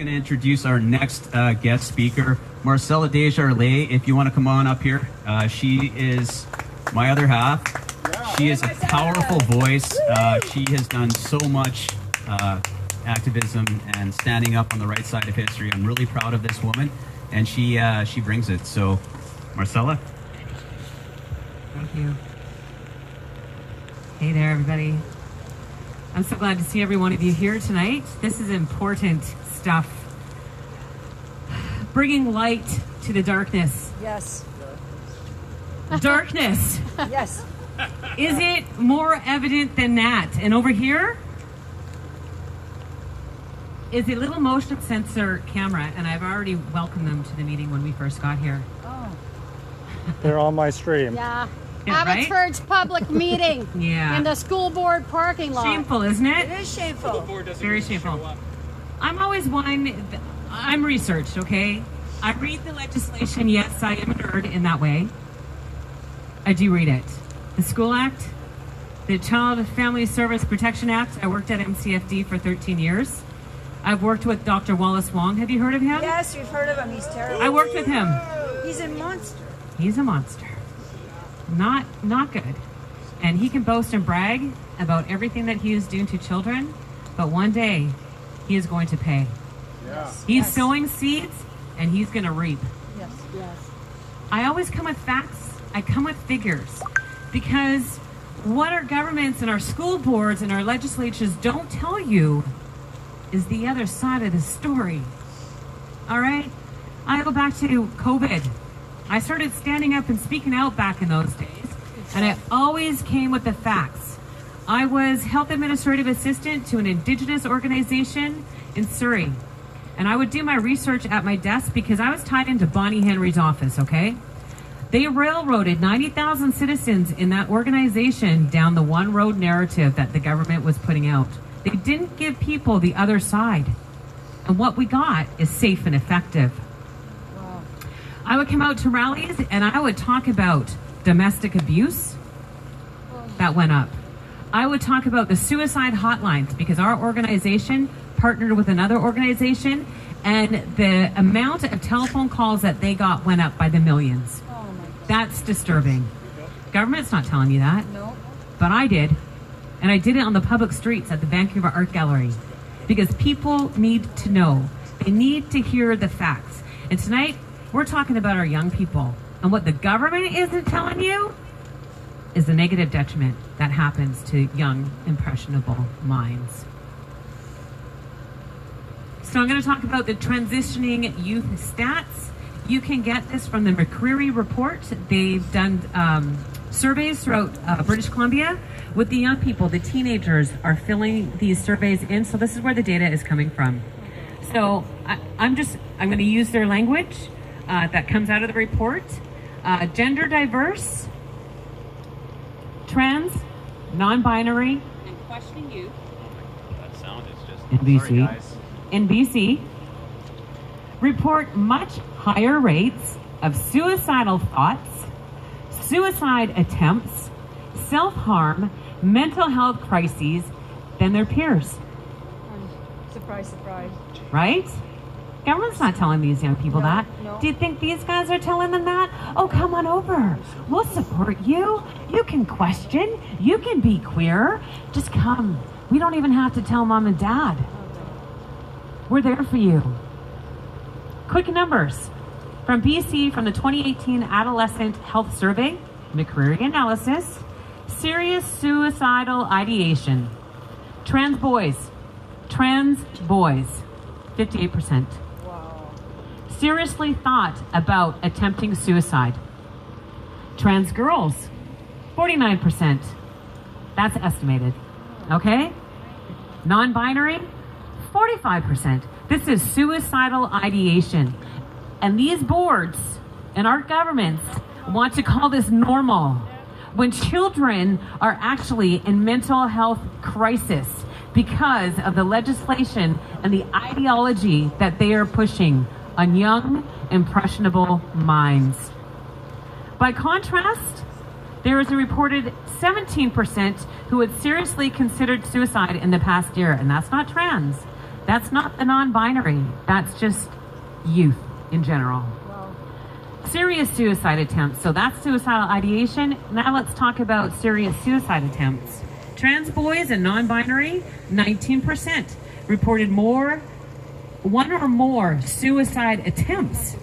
going to introduce our next guest speaker, Marcella Desjarlais. If you want to come on up here, she is my other half. She is a powerful voice. She has done so much activism and standing up on the right side of history. I'm really proud of this woman, and she brings it. So, Marcella. Thank you. Hey there, everybody. I'm so glad to see every one of you here tonight. This is important stuff. Bringing light to the darkness. Yes. Darkness. Yes. Is it more evident than that? And over here is a little motion sensor camera, and I've already welcomed them to the meeting when we first got here. Oh. They're on my stream. Yeah. Yeah, right? Abbotsford's public meeting. Yeah. In the school board parking lot. Shameful, isn't it? It is shameful. Very shameful. I'm always one, I'm researched, okay? I read the legislation. Yes, I am a nerd in that way. I do read it. The School Act, the Child Family Service Protection Act. I worked at MCFD for 13 years. I've worked with Dr. Wallace Wong. Have you heard of him? Yes, we've heard of him. He's terrible. I worked with him. He's a monster. He's a monster. Not good. And he can boast and brag about everything that he is doing to children, but one day he is going to pay. Yes. He's sowing seeds and he's going to reap. Yes. Yes. I always come with facts. I come with figures, because what our governments and our school boards and our legislatures don't tell you is the other side of the story. All right? I go back to COVID. I started standing up and speaking out back in those days, and I always came with the facts. I was health administrative assistant to an Indigenous organization in Surrey, and I would do my research at my desk because I was tied into Bonnie Henry's office, okay? They railroaded 90,000 citizens in that organization down the one road narrative that the government was putting out. They didn't give people the other side, and what we got is safe and effective. I would come out to rallies and I would talk about domestic abuse that went up. I would talk about the suicide hotlines because our organization partnered with another organization, and the amount of telephone calls that they got went up by the millions. Oh my God. That's disturbing. Government's not telling you that. No. But I did. And I did it on the public streets at the Vancouver Art Gallery because people need to know. They need to hear the facts. And tonight, we're talking about our young people, and what the government isn't telling you is the negative detriment that happens to young, impressionable minds. So I'm going to talk about the transitioning youth stats. You can get this from the McCreary report. They've done surveys throughout British Columbia with the young people. The teenagers are filling these surveys in, so this is where the data is coming from. So I'm going to use their language. That comes out of the report. Gender diverse, trans, non-binary, and questioning youth. That sound is just... In BC. Sorry, guys. In BC, report much higher rates of suicidal thoughts, suicide attempts, self-harm, mental health crises than their peers. Surprise, surprise. Right? Government's not telling these young people that. No. Do you think these guys are telling them that? Oh, come on over. We'll support you. You can question. You can be queer. Just come. We don't even have to tell mom and dad. We're there for you. Quick numbers. From BC, from the 2018 Adolescent Health Survey, McCreary analysis, serious suicidal ideation. Trans boys, 58%. Wow. Seriously thought about attempting suicide. Trans girls, 49%. That's estimated. Okay? Non-binary, 45%. This is suicidal ideation. And these boards and our governments want to call this normal when children are actually in mental health crisis because of the legislation and the ideology that they are pushing on young, impressionable minds. By contrast, there is a reported 17% who had seriously considered suicide in the past year, and that's not trans. That's not the non-binary. That's just youth in general. Wow. Serious suicide attempts. So that's suicidal ideation. Now let's talk about serious suicide attempts. Trans boys and non-binary, 19% reported one or more suicide attempts.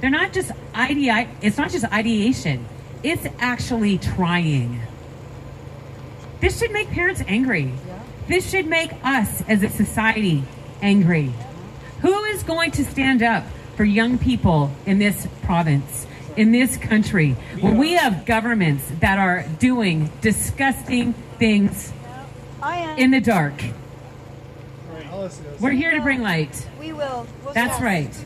They're not just it's not just ideation. It's actually trying. This should make parents angry. This should make us as a society angry. Who is going to stand up for young people in this province, in this country, when we have governments that are doing disgusting things in the dark? We're here to bring light. We will. That's right.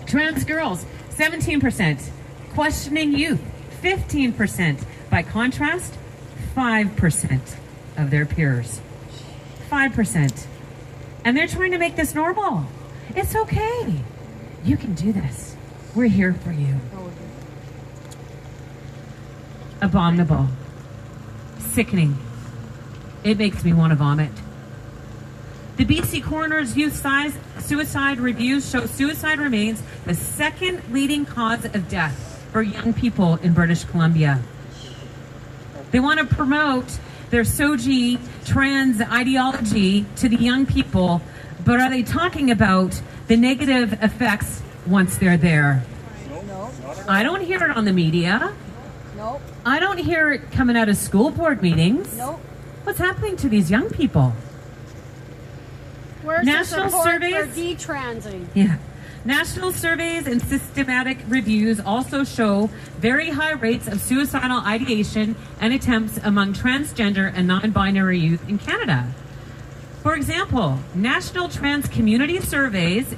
Trans girls, 17%. Questioning youth, 15%. By contrast, 5% of their peers. 5%. And they're trying to make this normal. It's okay. You can do this. We're here for you. Abominable. Sickening. It makes me want to vomit. The BC Coroner's Youth Suicide Reviews show suicide remains the second leading cause of death for young people in British Columbia. They want to promote their SOGI trans ideology to the young people, but are they talking about the negative effects once they're there? No. I don't hear it on the media. Nope. I don't hear it coming out of school board meetings. Nope. What's happening to these young people? Where's National the support surveys? for detransing? Yeah. National surveys and systematic reviews also show very high rates of suicidal ideation and attempts among transgender and non-binary youth in Canada. For example, National Trans Community Surveys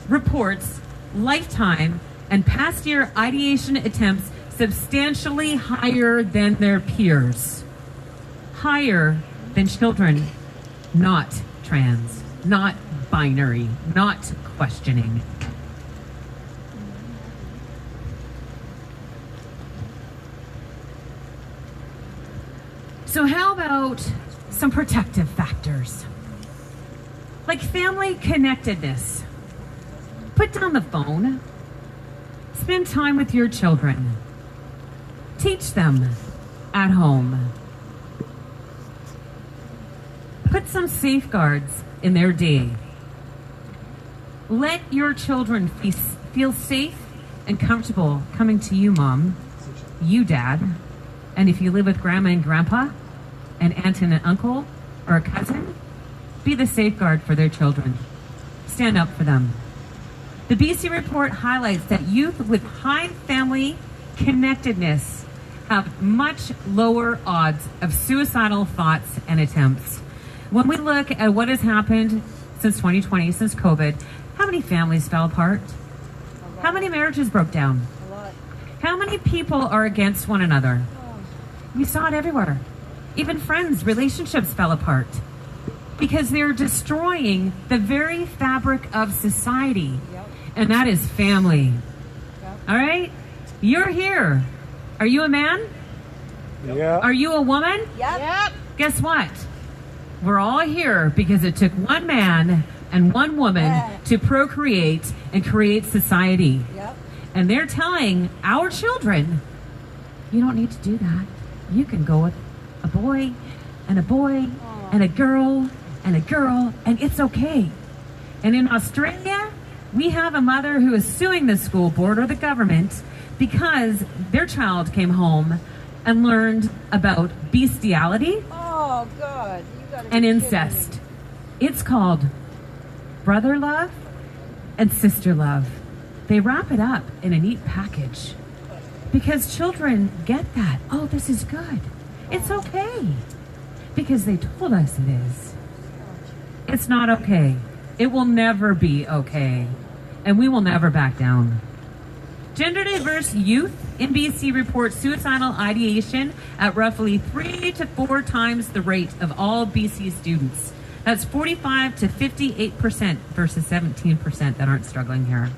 reports lifetime and past year ideation attempts substantially higher than their peers. Higher than children not trans, not binary, not questioning. So how about some protective factors? Like family connectedness. Put down the phone. Spend time with your children. Teach them at home. Put some safeguards in their day. Let your children feel safe and comfortable coming to you, Mom, you, Dad, and if you live with Grandma and Grandpa, an aunt and an uncle, or a cousin, be the safeguard for their children. Stand up for them. The BC report highlights that youth with high family connectedness have much lower odds of suicidal thoughts and attempts. When we look at what has happened since 2020, since COVID, how many families fell apart? How many marriages broke down? A lot. How many people are against one another? We saw it everywhere. Even friends, relationships fell apart because they're destroying the very fabric of society. Yep. And that is family. Yep. All right? You're here. Are you a man? Yeah. Are you a woman? Yep. Guess what? We're all here because it took one man and one woman to procreate and create society. Yep. And they're telling our children, you don't need to do that. You can go with a boy and a boy and a girl and a girl, and it's okay. And in Australia, we have a mother who is suing the school board or the government because their child came home and learned about bestiality Oh, God. You gotta be and kidding me. incest. It's called brother love and sister love. They wrap it up in a neat package because children get that. Oh, this is good. It's okay because they told us it is. It's not okay. It will never be okay. And we will never back down. Gender diverse youth in BC report suicidal ideation at roughly 3 to 4 times the rate of all BC students. That's 45 to 58% versus 17% that aren't struggling here.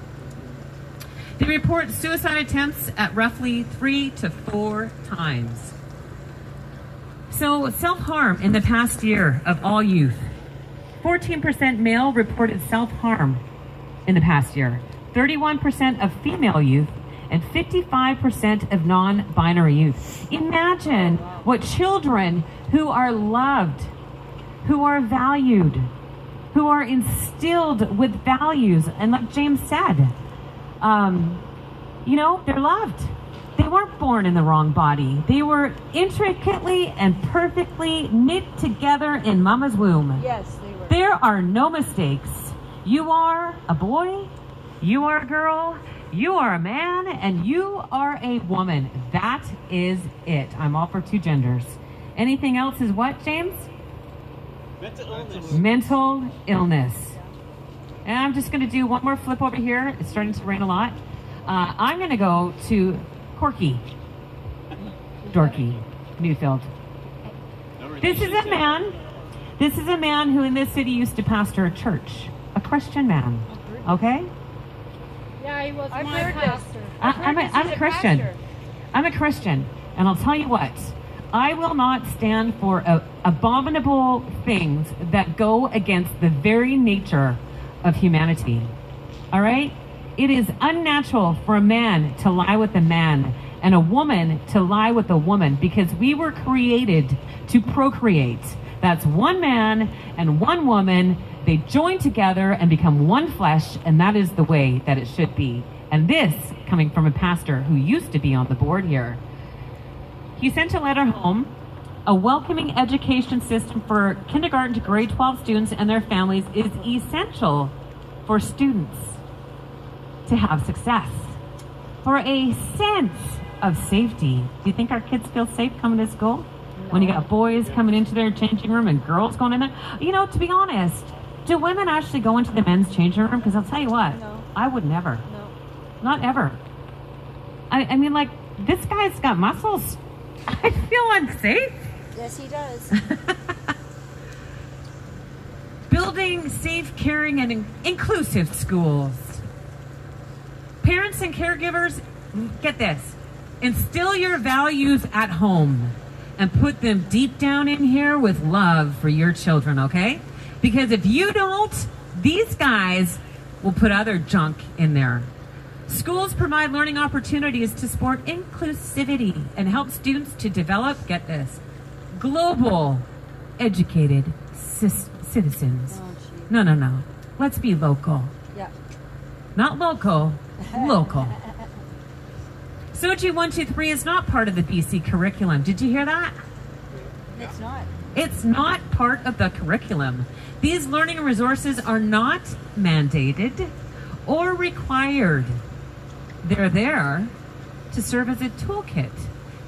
They report suicide attempts at roughly 3 to 4 times. So self-harm in the past year of all youth, 14% male reported self-harm in the past year, 31% of female youth, and 55% of non-binary youth. Imagine what children who are loved, who are valued, who are instilled with values, and like James said, they're loved. They weren't born in the wrong body. They were intricately and perfectly knit together in mama's womb. Yes, they were. There are no mistakes. You are a boy, you are a girl, you are a man, and you are a woman. That is it. I'm all for two genders. Anything else is what, James? Mental illness. Mental illness. And I'm just going to do one more flip over here. It's starting to rain a lot. I'm going to go to Corky. Dorky. Newfield. This is a man who in this city used to pastor a church. A Christian man. Okay? Yeah, he was I've my heard pastor. I'm a Christian. I'm a Christian. And I'll tell you what. I will not stand for abominable things that go against the very nature of humanity. All right? It is unnatural for a man to lie with a man and a woman to lie with a woman because we were created to procreate. That's one man and one woman. They join together and become one flesh, and that is the way that it should be. And this, coming from a pastor who used to be on the board here. He sent a letter home. A welcoming education system for kindergarten to grade 12 students and their families is essential for students to have success. For a sense of safety. Do you think our kids feel safe coming to school? No. When you got boys coming into their changing room and girls going in there? To be honest, do women actually go into the men's changing room? Because I'll tell you what, No. I would never. No. Not ever. I mean, like, this guy's got muscles. I feel unsafe. Yes, he does. Building safe, caring, and inclusive schools. Parents and caregivers, get this. Instill your values at home and put them deep down in here with love for your children, okay? Because if you don't, these guys will put other junk in there. Schools provide learning opportunities to support inclusivity and help students to develop, get this, global educated citizens. Oh, gee. No. Let's be local. Yeah. Not local, local. Soji 123 is not part of the BC curriculum. Did you hear that? It's not. It's not part of the curriculum. These learning resources are not mandated or required. They're there to serve as a toolkit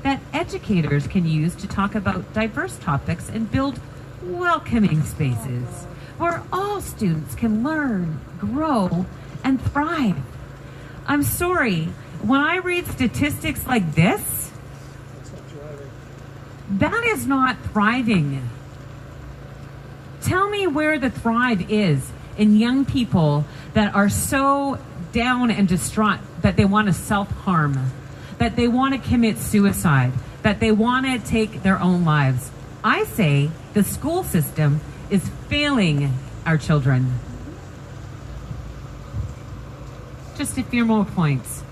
that educators can use to talk about diverse topics and build welcoming spaces where all students can learn, grow, and thrive. I'm sorry, when I read statistics like this, that is not thriving. Tell me where the thrive is in young people that are so down and distraught that they want to self-harm, that they want to commit suicide, that they want to take their own lives. I say the school system is failing our children. Just a few more points.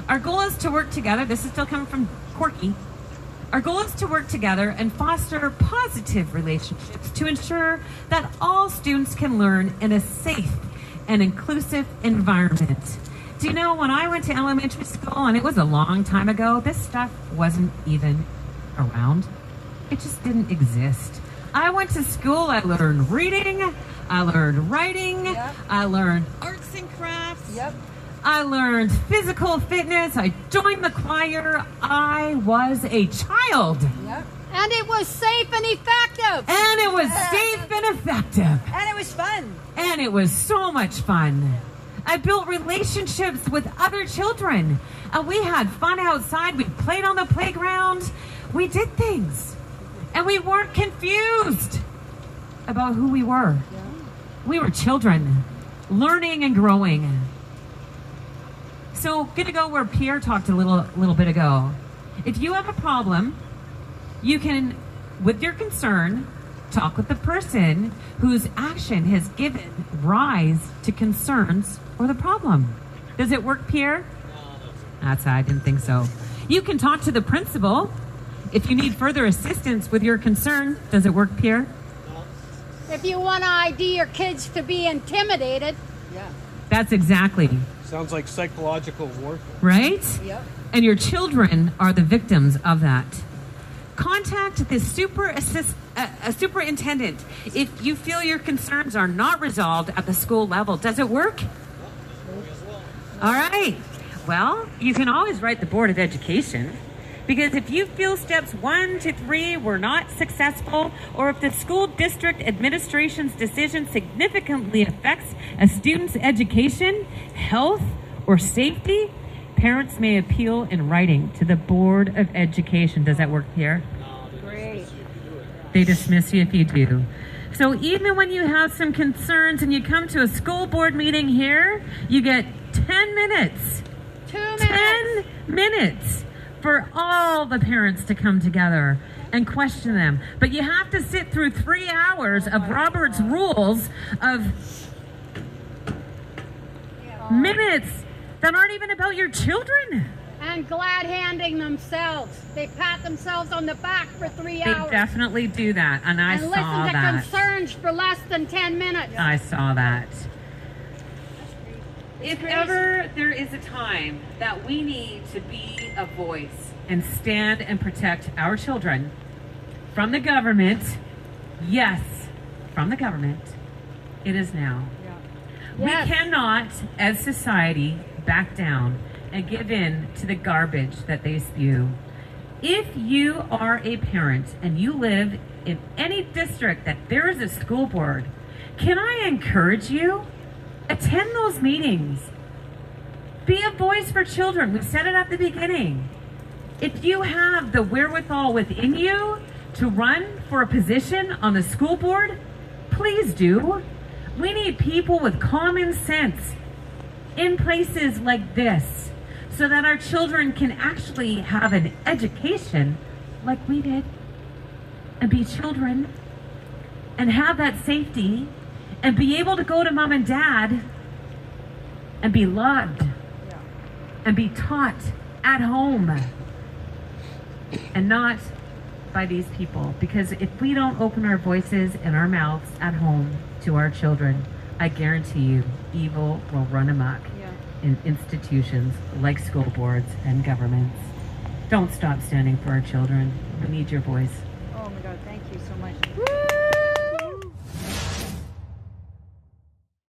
Our goal is to work together. This is still coming from Corky. Our goal is to work together and foster positive relationships to ensure that all students can learn in a safe and inclusive environment. Do you know, when I went to elementary school, and it was a long time ago, this stuff wasn't even around. It just didn't exist. I went to school, I learned reading, I learned writing, Yep. I learned arts and crafts. Yep. I learned physical fitness. I joined the choir. I was a child. Yep. And it was safe and effective. And it was safe and effective. And it was fun. And it was so much fun. I built relationships with other children. And we had fun outside. We played on the playground. We did things. And we weren't confused about who we were. We were children, learning and growing. So, gonna go where Pierre talked a little bit ago. If you have a problem, you can, with your concern, Talk with the person whose action has given rise to concerns or the problem. Does it work, Pierre? That's I didn't think so. You can talk to the principal if you need further assistance with your concern. Does it work, Pierre? If you want to ID your kids to be intimidated. Yeah. That's exactly. Sounds like psychological warfare. Right? Yep. And your children are the victims of that. Contact the superintendent if you feel your concerns are not resolved at the school level. Does it work? All right. Well, you can always write the Board of Education, because if you feel steps 1 to 3 were not successful, or if the school district administration's decision significantly affects a student's education, health, or safety, parents may appeal in writing to the Board of Education. Does that work here? Great. They dismiss you if you do. So even when you have some concerns and you come to a school board meeting here, you get 10 minutes. 2 minutes. 10 minutes for all the parents to come together and question them. But you have to sit through 3 hours of Robert's rules of minutes that aren't even about your children. And glad handing themselves. They pat themselves on the back for 3 They hours. definitely do that, and I and saw listen to that. concerns for less than 10 minutes. I saw that. If ever there is a time that we need to be a voice and stand and protect our children from the government, yes, from the government, it is now. Yes. We cannot, as society, back down and give in to the garbage that they spew. If you are a parent and you live in any district that there is a school board, can I encourage you? Attend those meetings. Be a voice for children. We said it at the beginning. If you have the wherewithal within you to run for a position on the school board, please do. We need people with common sense in places like this so that our children can actually have an education like we did and be children and have that safety and be able to go to mom and dad and be loved and be taught at home and not by these people. Because if we don't open our voices and our mouths at home to our children, I guarantee you evil will run amok in institutions like school boards and governments. Don't stop standing for our children. We need your voice.